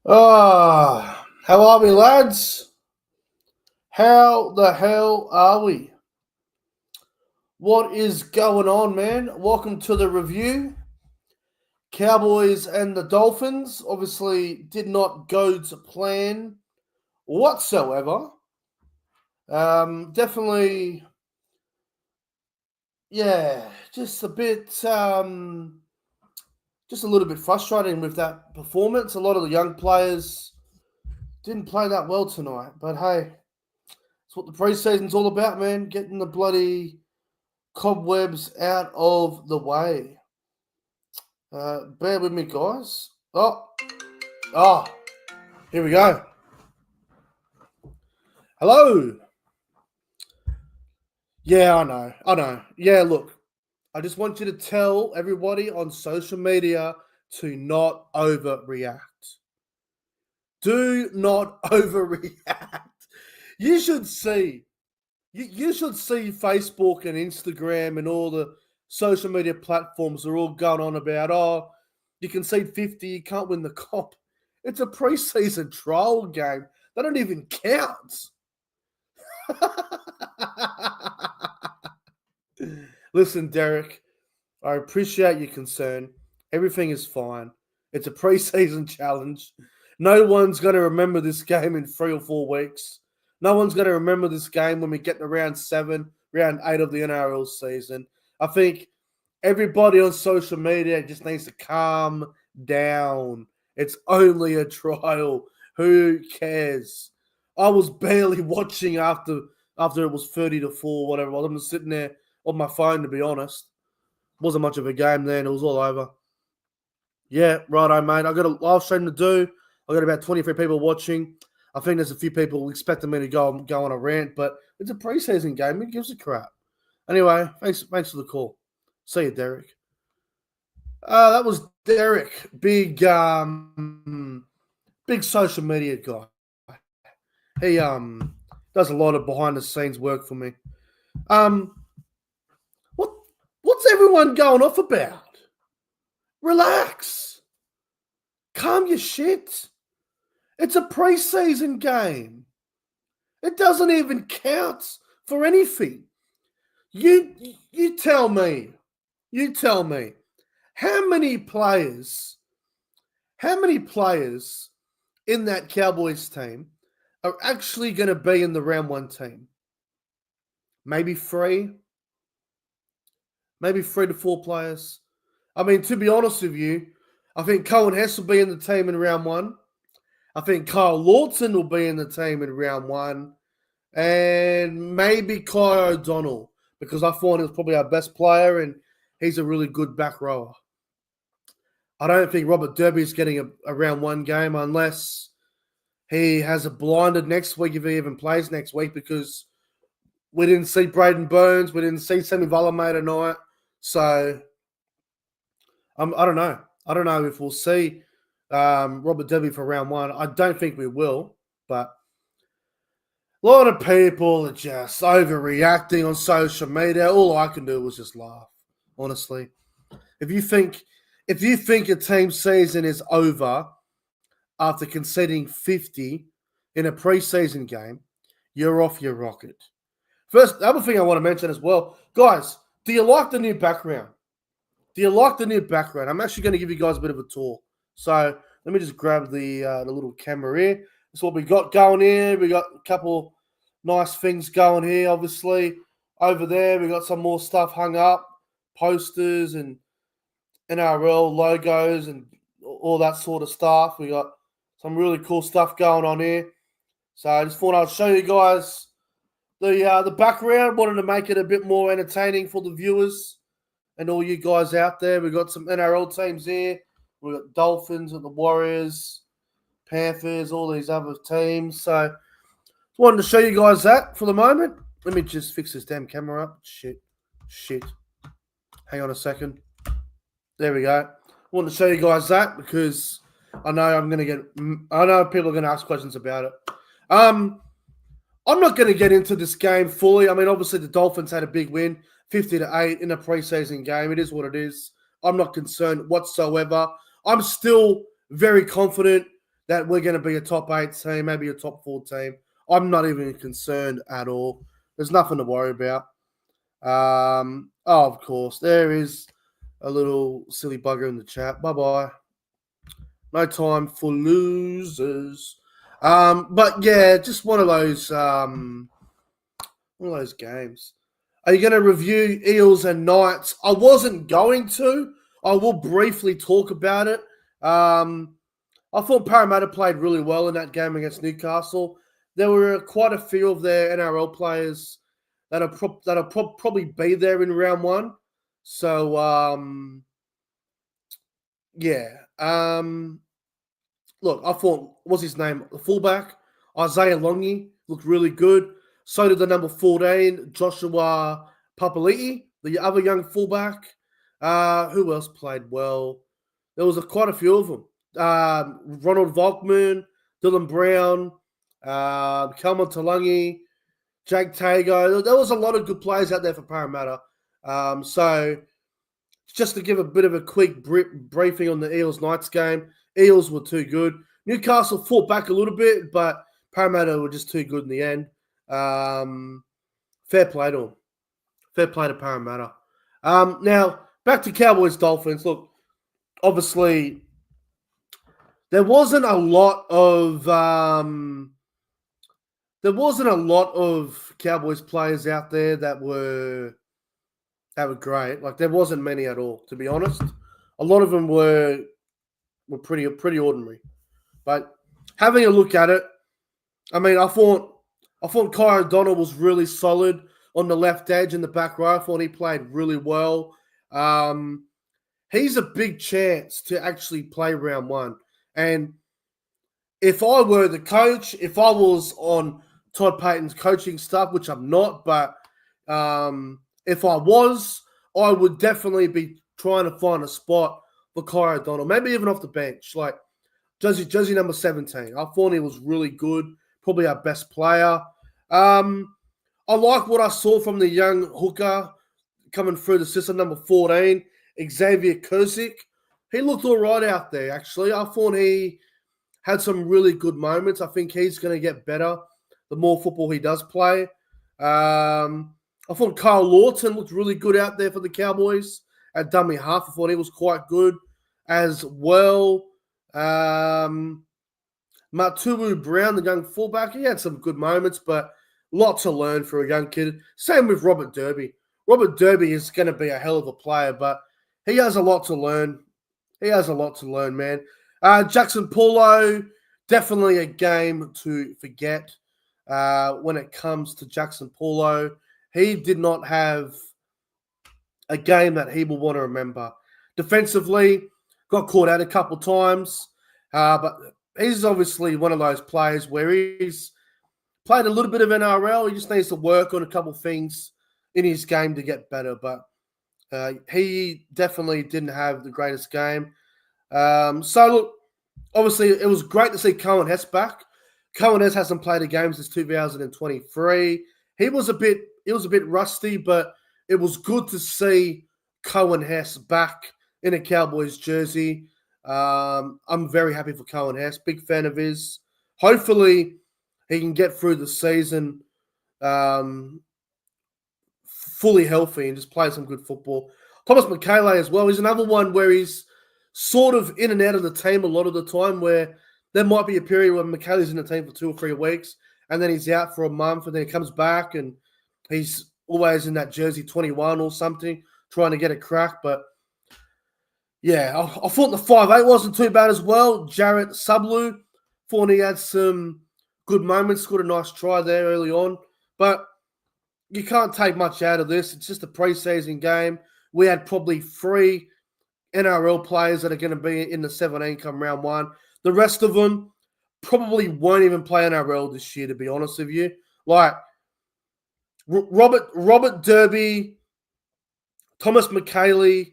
How are we, lads? How the hell are we? What is going on, man? Welcome to the review. Cowboys and the Dolphins obviously did not go to plan whatsoever. Definitely, yeah, just a bit, just a little bit frustrating with that performance. A lot of the young players didn't play that well tonight, but hey, it's what the preseason's all about, man. Getting the bloody cobwebs out of the way. Bear with me, guys. Oh, here we go. Hello. Yeah, I know. Yeah, look, I just want you to tell everybody on social media to not overreact. Do not overreact. You should see. You should see Facebook and Instagram and all the social media platforms are all going on about, oh, you concede 50, you can't win the comp. It's a preseason trial game. They don't even count. Listen, Derek, I appreciate your concern. Everything is fine. It's a preseason challenge. No one's going to remember this game in 3 or 4 weeks. No one's going to remember this game when we get to round 7, round 8 of the NRL season. I think everybody on social media just needs to calm down. It's only a trial. Who cares? I was barely watching after it was 30-4, whatever. I was just sitting there on my phone, to be honest. Wasn't much of a game then. It was all over. Yeah, righto, mate. I got a live stream to do. I got about 23 people watching. I think there's a few people expecting me to go on a rant, but it's a preseason game. Who gives a crap? Anyway, thanks for the call. See you, Derek. That was Derek, big social media guy. He does a lot of behind the scenes work for me. What's everyone going off about? Relax. Calm your shit. It's a preseason game. It doesn't even count for anything. You tell me. You tell me. How many players in that Cowboys team are actually going to be in the round 1 team? Maybe 3? Maybe 3 to 4 players. I mean, to be honest with you, I think Cohen Hess will be in the team in round 1. I think Kyle Lawton will be in the team in round 1. And maybe Kai O'Donnell, because I find he's probably our best player and he's a really good back rower. I don't think Robert Derby's getting a round 1 game unless he has a blinded next week, if he even plays next week, because we didn't see Braden Burns. We didn't see Sammy Valamay tonight. So I don't know. I don't know if we'll see Robert Derby for round 1. I don't think we will, but a lot of people are just overreacting on social media. All I can do was just laugh, honestly. If you think a team season is over after conceding 50 in a preseason game, you're off your rocket. First, the other thing I want to mention as well, guys, do you like the new background? I'm actually going to give you guys a bit of a tour. So let me just grab the little camera here. That's what we got going here. We got a couple nice things going here, obviously. Over there, we got some more stuff hung up, posters and NRL logos and all that sort of stuff. We got some really cool stuff going on here. So I just thought I'd show you guys the background. Wanted to make it a bit more entertaining for the viewers and all you guys out there. We got some NRL teams here. We got Dolphins and the Warriors, Panthers, all these other teams. So just wanted to show you guys that for the moment. Let me just fix this damn camera up. Shit. Hang on a second. There we go. I wanted to show you guys that because I know people are going to ask questions about it. I'm not going to get into this game fully. I mean, obviously the Dolphins had a big win, 50-8 in a preseason game. It is what it is. I'm not concerned whatsoever. I'm still very confident that we're going to be a top 8 team, maybe a top 4 team. I'm not even concerned at all. There's nothing to worry about. Of course, there is a little silly bugger in the chat. Bye-bye. No time for losers. But yeah, just one of those games. Are you going to review Eels and Knights? I wasn't going to. I will briefly talk about it. I thought Parramatta played really well in that game against Newcastle. There were quite a few of their NRL players that'll probably be there in round 1. So yeah. Look, I thought, what's his name? The fullback, Isaiah Longy, looked really good. So did the number 14, Joshua Papali'i, the other young fullback. Who else played well? There was quite a few of them. Ronald Volkman, Dylan Brown, Kalman Talangi, Jake Tago. There was a lot of good players out there for Parramatta. So just to give a bit of a quick briefing on the Eels-Knights game, Eels were too good. Newcastle fought back a little bit, but Parramatta were just too good in the end. Fair play to them. Fair play to Parramatta. Now, back to Cowboys-Dolphins. Look, obviously, there wasn't a lot of Cowboys players out there that were great. Like, there wasn't many at all, to be honest. A lot of them were pretty ordinary. But having a look at it, I mean, I thought Kai O'Donnell was really solid on the left edge in the back row. I thought he played really well. He's a big chance to actually play round 1. And if I were the coach, if I was on Todd Payton's coaching staff, which I'm not, but if I was, I would definitely be trying to find a spot for Kai O'Donnell, maybe even off the bench, like jersey number 17. I thought he was really good, probably our best player. I like what I saw from the young hooker coming through the system, number 14, Xavier Kurzik. He looked all right out there, actually. I thought he had some really good moments. I think he's going to get better the more football he does play. I thought Kyle Lawton looked really good out there for the Cowboys at dummy half. I thought he was quite good as well. Matubu Brown, the young fullback, he had some good moments, but lot to learn for a young kid. Same with Robert Derby. Robert Derby is going to be a hell of a player, but he has a lot to learn. He has a lot to learn, man. Jackson Paulo, definitely a game to forget when it comes to Jackson Paulo. He did not have a game that he will want to remember. Defensively, got caught out a couple times, but he's obviously one of those players where he's played a little bit of NRL. He just needs to work on a couple things in his game to get better, but he definitely didn't have the greatest game. So, look, obviously, it was great to see Cohen Hess back. Cohen Hess hasn't played a game since 2023. He was a bit rusty, but it was good to see Cohen Hess back in a Cowboys jersey. I'm very happy for Cohen Hess. Big fan of his. Hopefully, he can get through the season fully healthy and just play some good football. Thomas McKaylee as well. He's another one where he's sort of in and out of the team a lot of the time, where there might be a period where McKaylee's in the team for 2 or 3 weeks and then he's out for a month and then he comes back and he's always in that jersey 21 or something, trying to get a crack. But yeah, I thought the 5'8" wasn't too bad as well. Jarrett Sublu, thought he had some good moments, scored a nice try there early on. But you can't take much out of this. It's just a preseason game. We had probably 3 NRL players that are going to be in the 17 come round 1. The rest of them probably won't even play NRL this year, to be honest with you. Like Robert Derby, Thomas McKaylee,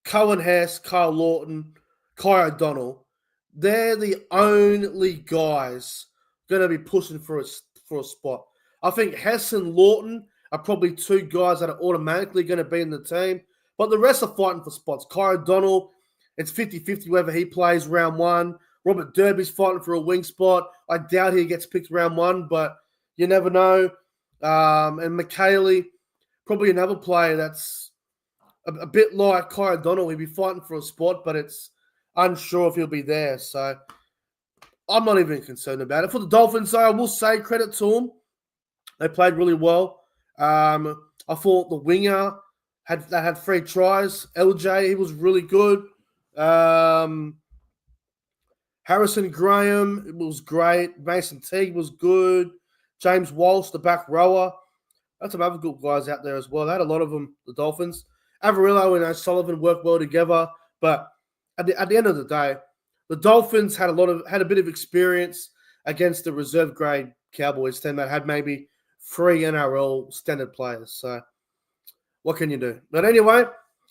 Cohen Hess, Kyle Lawton, Kai O'Donnell. They're the only guys going to be pushing for a spot. I think Hess and Lawton are probably 2 guys that are automatically going to be in the team. But the rest are fighting for spots. Kai O'Donnell, it's 50-50 whether he plays round 1 Robert Derby's fighting for a wing spot. I doubt he gets picked round 1, but you never know. And McKaylee, probably another player that's a bit like Kai O'Donnell. He'll be fighting for a spot, but it's unsure if he'll be there. So I'm not even concerned about it. For the Dolphins, though, I will say credit to them. They played really well. I thought the winger had 3 tries. LJ, he was really good. Harrison Graham, it was great. Mason Teague was good. James Walsh, the back rower. That's some other good guys out there as well. They had a lot of them, the Dolphins. Averillo and O'Sullivan worked well together. But at the end of the day, the Dolphins had a bit of experience against the reserve grade Cowboys team that had maybe 3 NRL standard players. So what can you do? But anyway,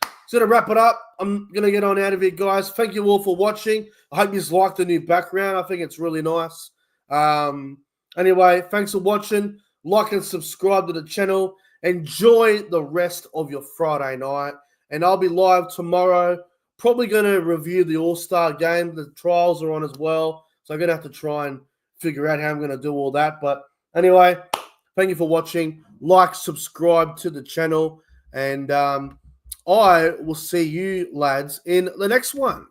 it's going to wrap it up. I'm going to get on out of here, guys. Thank you all for watching. I hope you like the new background. I think it's really nice. Anyway, thanks for watching. Like and subscribe to the channel. Enjoy the rest of your Friday night. And I'll be live tomorrow. Probably going to review the All-Star game. The trials are on as well. So I'm going to have to try and figure out how I'm going to do all that. But anyway, thank you for watching. Like, subscribe to the channel. And I will see you lads in the next one.